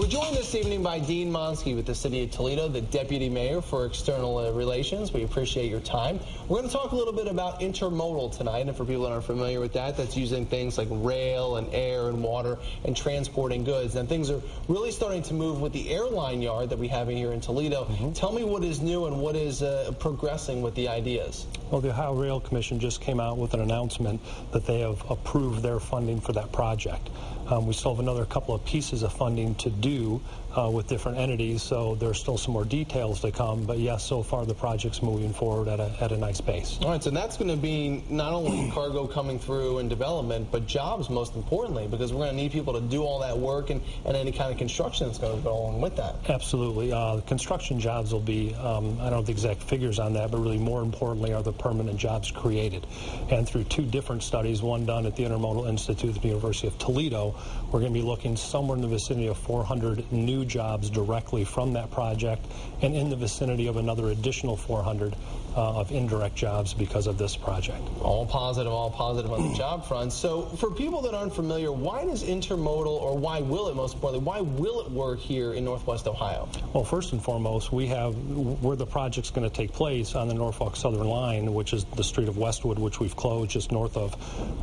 We're joined this evening by Dean Monske with the City of Toledo, the Deputy Mayor for External Relations. We appreciate your time. We're going to talk a little bit about intermodal tonight, and for people that aren't familiar with that, that's using things like rail and air and water and transporting goods. And things are really starting to move with the airline yard that we have here in Toledo. Tell me what is new and what is progressing with the ideas. Well, the Ohio Rail Commission just came out with an announcement that they have approved their funding for that project. We still have another couple of pieces of funding to do with different entities, so there's still some more details to come. But yes, so far the project's moving forward at a nice pace. All right, so that's going to be not only cargo coming through and development, but jobs most importantly, because we're going to need people to do all that work and any kind of construction that's going to go along with that. Absolutely. Construction jobs will be, I don't have the exact figures on that, but really more importantly are the permanent jobs created. And through two different studies, one done at the Intermodal Institute at the University of Toledo, we're going to be looking somewhere in the vicinity of 400 new jobs directly from that project, and in the vicinity of another additional 400 of indirect jobs because of this project. All positive on the job front. So for people that aren't familiar, why does intermodal, or why will it, most importantly, why will it work here in Northwest Ohio? Well, first and foremost, we have where the project's going to take place on the Norfolk Southern Line, which is the street of Westwood, which we've closed just north of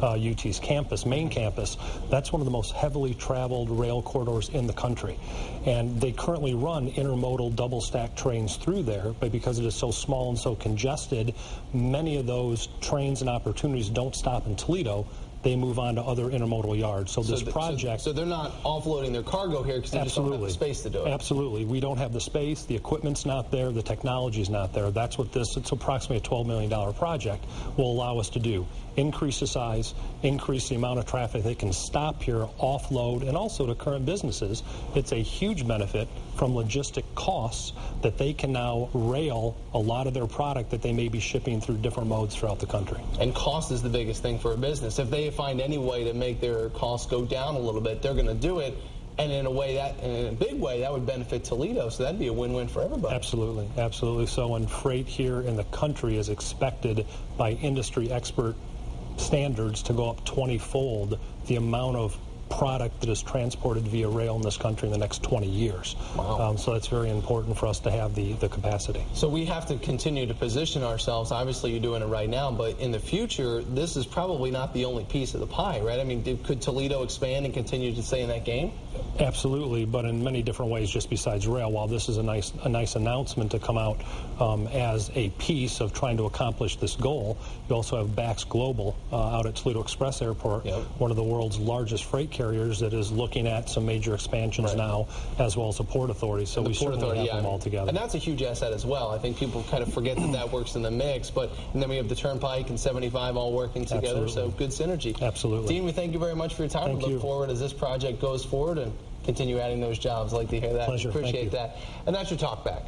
UT's campus, main campus. That's one of the most heavily traveled rail corridors in the country. And they currently run intermodal double-stack trains through there, but because it is so small and so congested, many of those trains and opportunities don't stop in Toledo. They move on to other intermodal yards. So this project... So they're not offloading their cargo here because they just don't have the space to do it. Absolutely. We don't have the space, the equipment's not there, the technology's not there. That's what this, it's approximately a $12 million project, will allow us to do. Increase the size, increase the amount of traffic they can stop here, offload, and also to current businesses. It's a huge benefit from logistic costs that they can now rail a lot of their product that they may be shipping through different modes throughout the country. And cost is the biggest thing for a business. If they find any way to make their costs go down a little bit, they're going to do it. And in a big way, that would benefit Toledo, so that'd be a win-win for everybody. Absolutely, absolutely. So when freight here in the country is expected by industry expert standards to go up 20-fold the amount of product that is transported via rail in this country in the next 20 years. Wow. So that's very important for us to have the capacity. So we have to continue to position ourselves. Obviously, you're doing it right now, but in the future, this is probably not the only piece of the pie, right? I mean, could Toledo expand and continue to stay in that game? Absolutely, but in many different ways just besides rail. While this is a nice announcement to come out as a piece of trying to accomplish this goal, you also have Bax Global out at Toledo Express Airport, one of the world's largest freight carriers that is looking at some major expansions now, as well as the Port Authority. So we certainly have them all together. And that's a huge asset as well. I think people kind of forget that works in the mix, and then we have the Turnpike and 75 all working together, so good synergy. Absolutely. Dean, we thank you very much for your time. We look forward as this project goes forward and continue adding those jobs. I'd like to hear that. Pleasure. Appreciate that. And that's your Talk Back.